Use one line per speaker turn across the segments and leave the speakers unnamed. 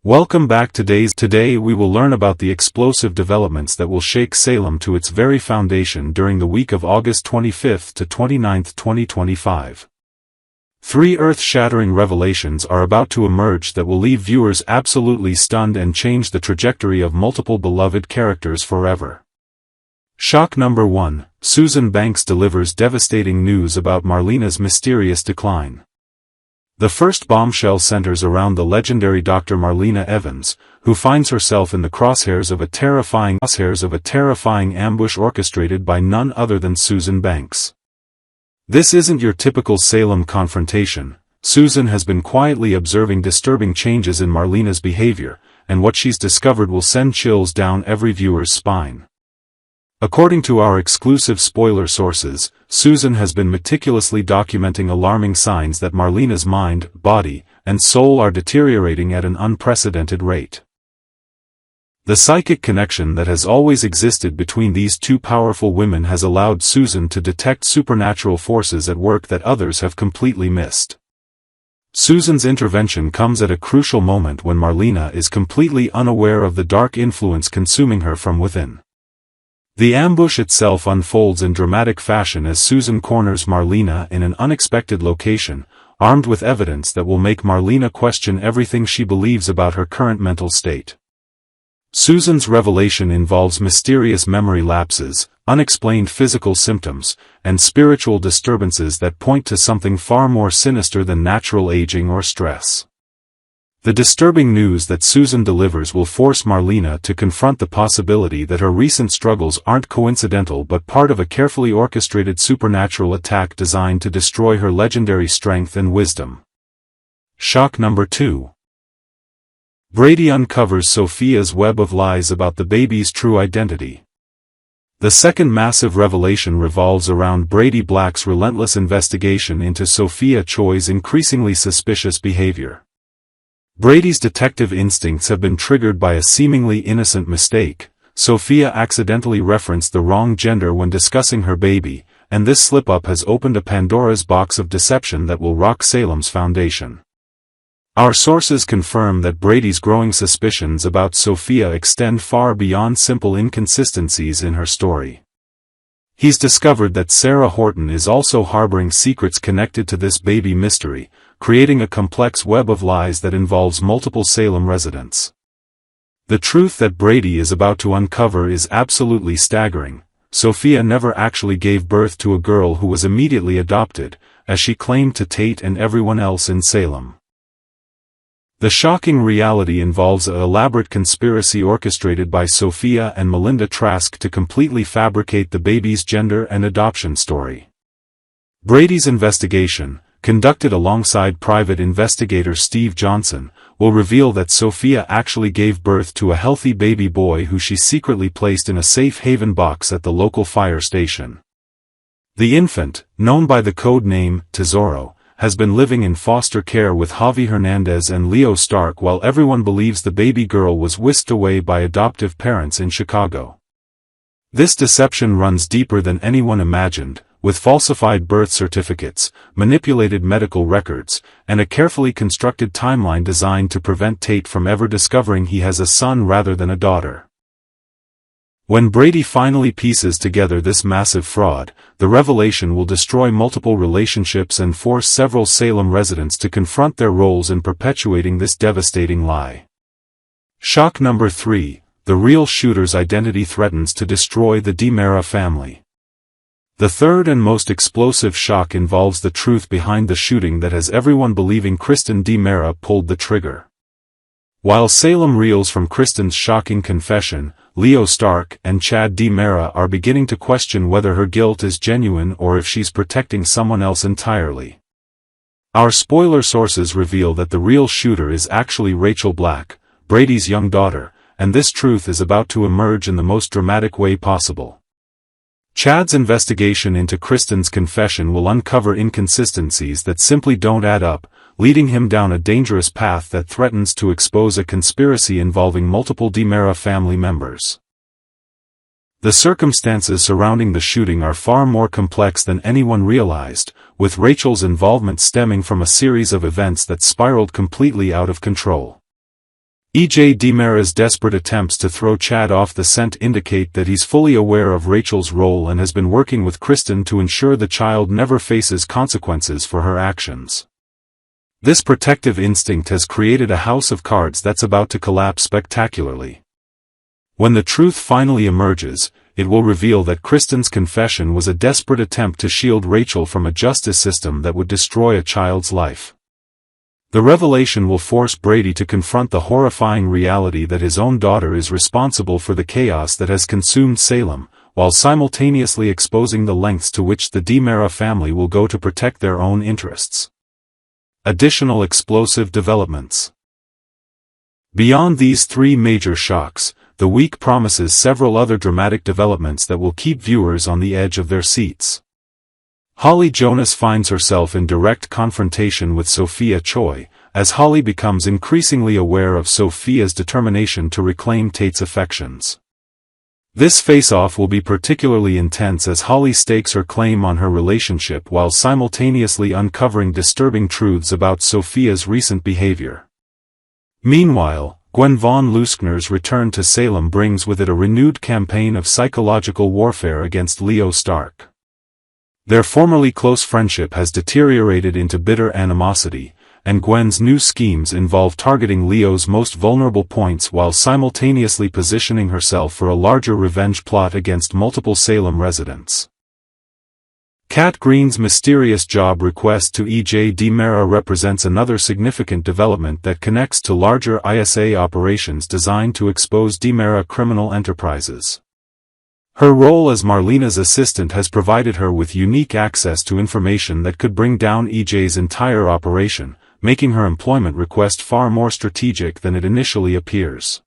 Welcome back. Today we will learn about the explosive developments that will shake Salem to its very foundation during the week of August 25th to 29th, 2025. Three earth-shattering revelations are about to emerge that will leave viewers absolutely stunned and change the trajectory of multiple beloved characters forever. Shock number 1, Susan Banks delivers devastating news about Marlena's mysterious decline. The first bombshell centers around the legendary Dr. Marlena Evans, who finds herself in the crosshairs of a terrifying ambush orchestrated by none other than Susan Banks. This isn't your typical Salem confrontation. Susan has been quietly observing disturbing changes in Marlena's behavior, and what she's discovered will send chills down every viewer's spine. According to our exclusive spoiler sources, Susan has been meticulously documenting alarming signs that Marlena's mind, body, and soul are deteriorating at an unprecedented rate. The psychic connection that has always existed between these two powerful women has allowed Susan to detect supernatural forces at work that others have completely missed. Susan's intervention comes at a crucial moment when Marlena is completely unaware of the dark influence consuming her from within. The ambush itself unfolds in dramatic fashion as Susan corners Marlena in an unexpected location, armed with evidence that will make Marlena question everything she believes about her current mental state. Susan's revelation involves mysterious memory lapses, unexplained physical symptoms, and spiritual disturbances that point to something far more sinister than natural aging or stress. The disturbing news that Susan delivers will force Marlena to confront the possibility that her recent struggles aren't coincidental but part of a carefully orchestrated supernatural attack designed to destroy her legendary strength and wisdom. Shock number 2. Brady uncovers Sophia's web of lies about the baby's true identity. The second massive revelation revolves around Brady Black's relentless investigation into Sophia Choi's increasingly suspicious behavior. Brady's detective instincts have been triggered by a seemingly innocent mistake. Sophia accidentally referenced the wrong gender when discussing her baby, and this slip-up has opened a Pandora's box of deception that will rock Salem's foundation. Our sources confirm that Brady's growing suspicions about Sophia extend far beyond simple inconsistencies in her story. He's discovered that Sarah Horton is also harboring secrets connected to this baby mystery, creating a complex web of lies that involves multiple Salem residents. The truth that Brady is about to uncover is absolutely staggering. Sophia never actually gave birth to a girl who was immediately adopted, as she claimed to Tate and everyone else in Salem. The shocking reality involves an elaborate conspiracy orchestrated by Sophia and Melinda Trask to completely fabricate the baby's gender and adoption story. Brady's investigation, conducted alongside private investigator Steve Johnson, will reveal that Sophia actually gave birth to a healthy baby boy who she secretly placed in a safe haven box at the local fire station. The infant, known by the code name Tesoro, has been living in foster care with Javi Hernandez and Leo Stark while everyone believes the baby girl was whisked away by adoptive parents in Chicago. This deception runs deeper than anyone imagined, with falsified birth certificates, manipulated medical records, and a carefully constructed timeline designed to prevent Tate from ever discovering he has a son rather than a daughter. When Brady finally pieces together this massive fraud, the revelation will destroy multiple relationships and force several Salem residents to confront their roles in perpetuating this devastating lie. Shock number 3, the real shooter's identity threatens to destroy the DiMera family. The third and most explosive shock involves the truth behind the shooting that has everyone believing Kristen DiMera pulled the trigger. While Salem reels from Kristen's shocking confession, Leo Stark and Chad DiMera are beginning to question whether her guilt is genuine or if she's protecting someone else entirely. Our spoiler sources reveal that the real shooter is actually Rachel Black, Brady's young daughter, and this truth is about to emerge in the most dramatic way possible. Chad's investigation into Kristen's confession will uncover inconsistencies that simply don't add up, leading him down a dangerous path that threatens to expose a conspiracy involving multiple DiMera family members. The circumstances surrounding the shooting are far more complex than anyone realized, with Rachel's involvement stemming from a series of events that spiraled completely out of control. E.J. DiMera's desperate attempts to throw Chad off the scent indicate that he's fully aware of Rachel's role and has been working with Kristen to ensure the child never faces consequences for her actions. This protective instinct has created a house of cards that's about to collapse spectacularly. When the truth finally emerges, it will reveal that Kristen's confession was a desperate attempt to shield Rachel from a justice system that would destroy a child's life. The revelation will force Brady to confront the horrifying reality that his own daughter is responsible for the chaos that has consumed Salem, while simultaneously exposing the lengths to which the DiMera family will go to protect their own interests. Additional explosive developments. Beyond these three major shocks, the week promises several other dramatic developments that will keep viewers on the edge of their seats. Holly Jonas finds herself in direct confrontation with Sophia Choi, as Holly becomes increasingly aware of Sophia's determination to reclaim Tate's affections. This face-off will be particularly intense as Holly stakes her claim on her relationship while simultaneously uncovering disturbing truths about Sophia's recent behavior. Meanwhile, Gwen von Leuskner's return to Salem brings with it a renewed campaign of psychological warfare against Leo Stark. Their formerly close friendship has deteriorated into bitter animosity, and Gwen's new schemes involve targeting Leo's most vulnerable points while simultaneously positioning herself for a larger revenge plot against multiple Salem residents. Kat Green's mysterious job request to E.J. DiMera represents another significant development that connects to larger ISA operations designed to expose DiMera criminal enterprises. Her role as Marlena's assistant has provided her with unique access to information that could bring down EJ's entire operation, making her employment request far more strategic than it initially appears.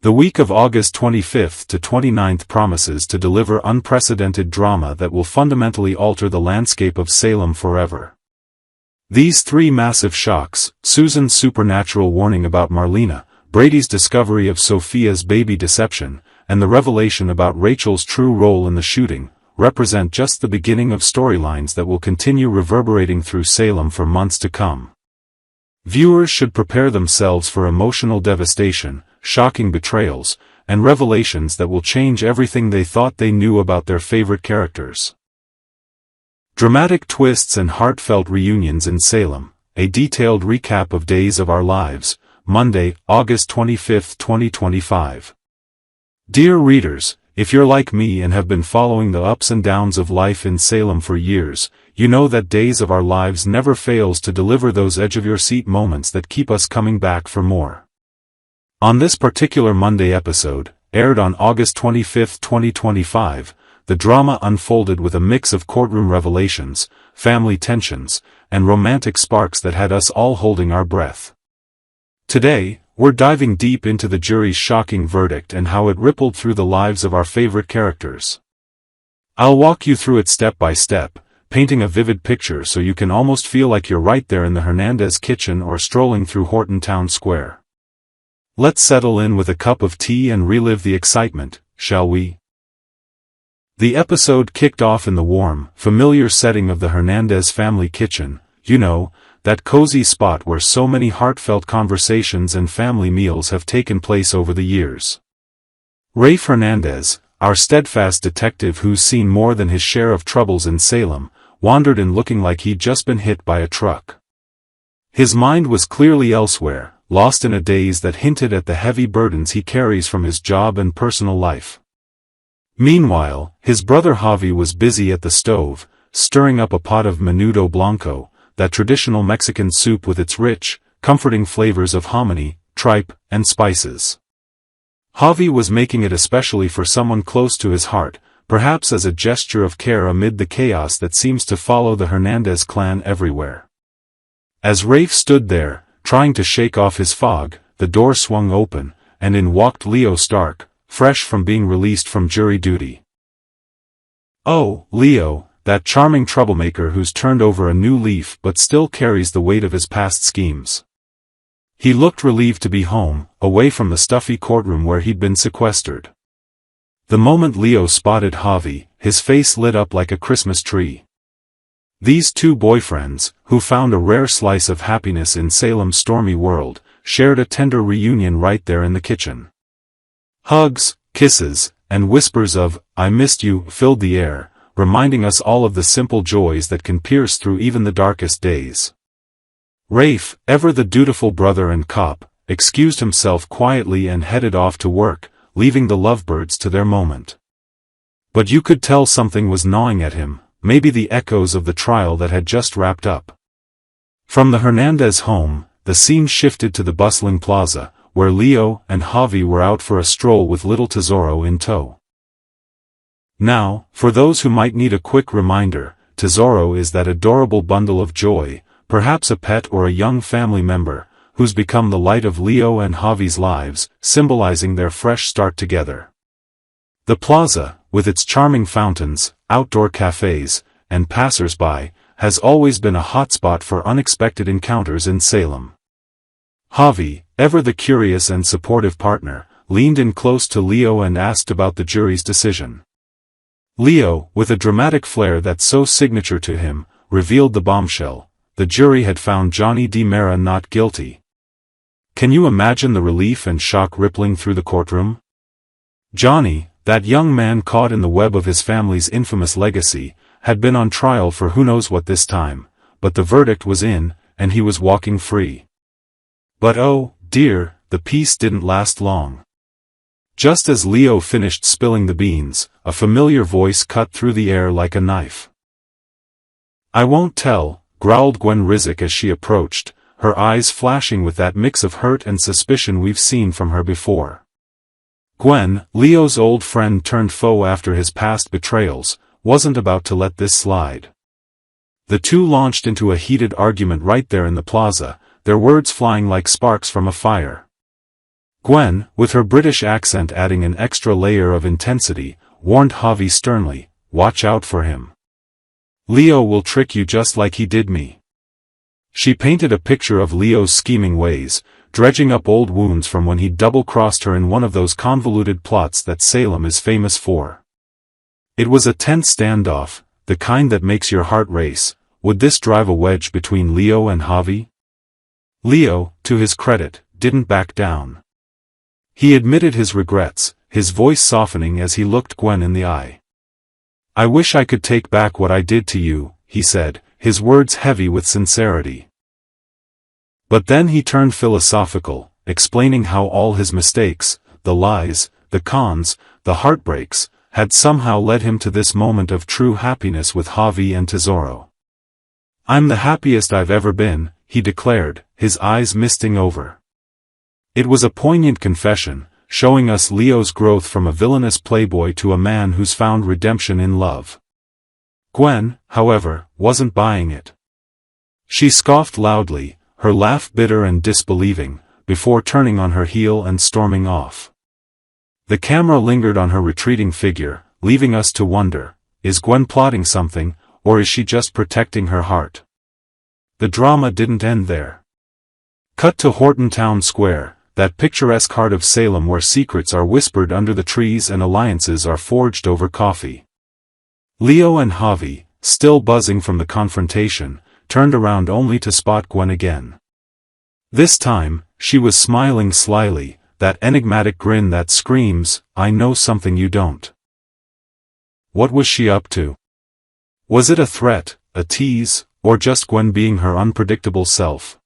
The week of August 25th to 29th promises to deliver unprecedented drama that will fundamentally alter the landscape of Salem forever. These three massive shocks, Susan's supernatural warning about Marlena, Brady's discovery of Sophia's baby deception, and the revelation about Rachel's true role in the shooting, represent just the beginning of storylines that will continue reverberating through Salem for months to come. Viewers should prepare themselves for emotional devastation, shocking betrayals, and revelations that will change everything they thought they knew about their favorite characters. Dramatic twists and heartfelt reunions in Salem, a detailed recap of Days of Our Lives, Monday, August 25, 2025. Dear readers, if you're like me and have been following the ups and downs of life in Salem for years, you know that Days of Our Lives never fails to deliver those edge-of-your-seat moments that keep us coming back for more. On this particular Monday episode, aired on August 25, 2025, the drama unfolded with a mix of courtroom revelations, family tensions, and romantic sparks that had us all holding our breath. Today, we're diving deep into the jury's shocking verdict and how it rippled through the lives of our favorite characters. I'll walk you through it step by step, painting a vivid picture so you can almost feel like you're right there in the Hernandez kitchen or strolling through Horton Town Square. Let's settle in with a cup of tea and relive the excitement, shall we? The episode kicked off in the warm, familiar setting of the Hernandez family kitchen, you know, that cozy spot where so many heartfelt conversations and family meals have taken place over the years. Rafe Hernandez, our steadfast detective who's seen more than his share of troubles in Salem, wandered in looking like he'd just been hit by a truck. His mind was clearly elsewhere, lost in a daze that hinted at the heavy burdens he carries from his job and personal life. Meanwhile, his brother Javi was busy at the stove, stirring up a pot of menudo blanco, that traditional Mexican soup with its rich, comforting flavors of hominy, tripe, and spices. Javi was making it especially for someone close to his heart, perhaps as a gesture of care amid the chaos that seems to follow the Hernandez clan everywhere. As Rafe stood there, trying to shake off his fog, the door swung open, and in walked Leo Stark, fresh from being released from jury duty. Oh, Leo, that charming troublemaker who's turned over a new leaf but still carries the weight of his past schemes. He looked relieved to be home, away from the stuffy courtroom where he'd been sequestered. The moment Leo spotted Javi, his face lit up like a Christmas tree. These two boyfriends, who found a rare slice of happiness in Salem's stormy world, shared a tender reunion right there in the kitchen. Hugs, kisses, and whispers of, "I missed you," filled the air, reminding us all of the simple joys that can pierce through even the darkest days. Rafe, ever the dutiful brother and cop, excused himself quietly and headed off to work, leaving the lovebirds to their moment. But you could tell something was gnawing at him, maybe the echoes of the trial that had just wrapped up. From the Hernandez home, the scene shifted to the bustling plaza, where Leo and Javi were out for a stroll with little Tesoro in tow. Now, for those who might need a quick reminder, Tesoro is that adorable bundle of joy, perhaps a pet or a young family member, who's become the light of Leo and Javi's lives, symbolizing their fresh start together. The plaza, with its charming fountains, outdoor cafes, and passers-by, has always been a hotspot for unexpected encounters in Salem. Javi, ever the curious and supportive partner, leaned in close to Leo and asked about the jury's decision. Leo, with a dramatic flair that's so signature to him, revealed the bombshell: the jury had found Johnny DiMera not guilty. Can you imagine the relief and shock rippling through the courtroom? Johnny, that young man caught in the web of his family's infamous legacy, had been on trial for who knows what this time, but the verdict was in, and he was walking free. But oh, dear, the peace didn't last long. Just as Leo finished spilling the beans, a familiar voice cut through the air like a knife. "I won't tell," growled Gwen Rizek as she approached, her eyes flashing with that mix of hurt and suspicion we've seen from her before. Gwen, Leo's old friend turned foe after his past betrayals, wasn't about to let this slide. The two launched into a heated argument right there in the plaza, their words flying like sparks from a fire. Gwen, with her British accent adding an extra layer of intensity, warned Javi sternly, "Watch out for him. Leo will trick you just like he did me." She painted a picture of Leo's scheming ways, dredging up old wounds from when he double-crossed her in one of those convoluted plots that Salem is famous for. It was a tense standoff, the kind that makes your heart race. Would this drive a wedge between Leo and Javi? Leo, to his credit, didn't back down. He admitted his regrets, his voice softening as he looked Gwen in the eye. "I wish I could take back what I did to you," he said, his words heavy with sincerity. But then he turned philosophical, explaining how all his mistakes, the lies, the cons, the heartbreaks, had somehow led him to this moment of true happiness with Javi and Tesoro. "I'm the happiest I've ever been," he declared, his eyes misting over. It was a poignant confession, showing us Leo's growth from a villainous playboy to a man who's found redemption in love. Gwen, however, wasn't buying it. She scoffed loudly, her laugh bitter and disbelieving, before turning on her heel and storming off. The camera lingered on her retreating figure, leaving us to wonder, is Gwen plotting something, or is she just protecting her heart? The drama didn't end there. Cut to Horton Town Square, that picturesque heart of Salem where secrets are whispered under the trees and alliances are forged over coffee. Leo and Javi, still buzzing from the confrontation, turned around only to spot Gwen again. This time, she was smiling slyly, that enigmatic grin that screams, "I know something you don't." What was she up to? Was it a threat, a tease, or just Gwen being her unpredictable self?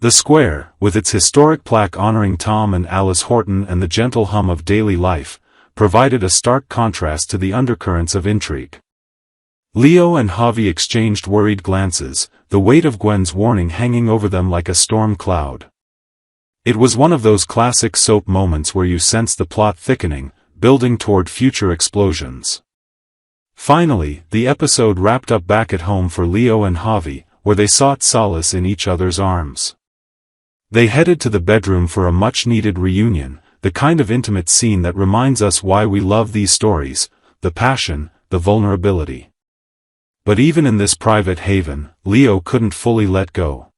The square, with its historic plaque honoring Tom and Alice Horton and the gentle hum of daily life, provided a stark contrast to the undercurrents of intrigue. Leo and Javi exchanged worried glances, the weight of Gwen's warning hanging over them like a storm cloud. It was one of those classic soap moments where you sense the plot thickening, building toward future explosions. Finally, the episode wrapped up back at home for Leo and Javi, where they sought solace in each other's arms. They headed to the bedroom for a much-needed reunion, the kind of intimate scene that reminds us why we love these stories, the passion, the vulnerability. But even in this private haven, Leo couldn't fully let go.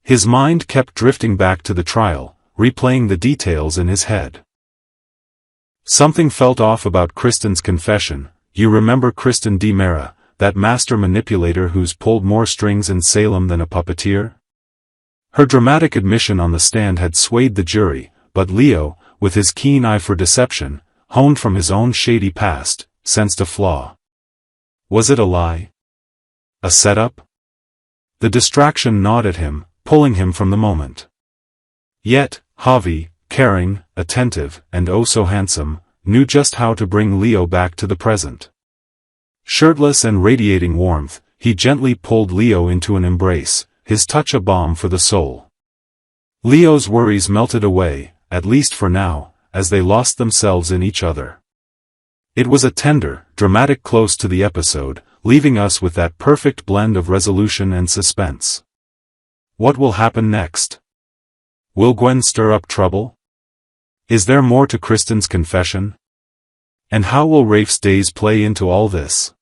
His mind kept drifting back to the trial, replaying the details in his head. Something felt off about Kristen's confession. You remember Kristen DiMera, that master manipulator who's pulled more strings in Salem than a puppeteer? Her dramatic admission on the stand had swayed the jury, but Leo, with his keen eye for deception, honed from his own shady past, sensed a flaw. Was it a lie? A setup? The distraction gnawed at him, pulling him from the moment. Yet, Javi, caring, attentive, and oh so handsome, knew just how to bring Leo back to the present. Shirtless and radiating warmth, he gently pulled Leo into an embrace, his touch a balm for the soul. Leo's worries melted away, at least for now, as they lost themselves in each other. It was a tender, dramatic close to the episode, leaving us with that perfect blend of resolution and suspense. What will happen next? Will Gwen stir up trouble? Is there more to Kristen's confession? And how will Rafe's days play into all this?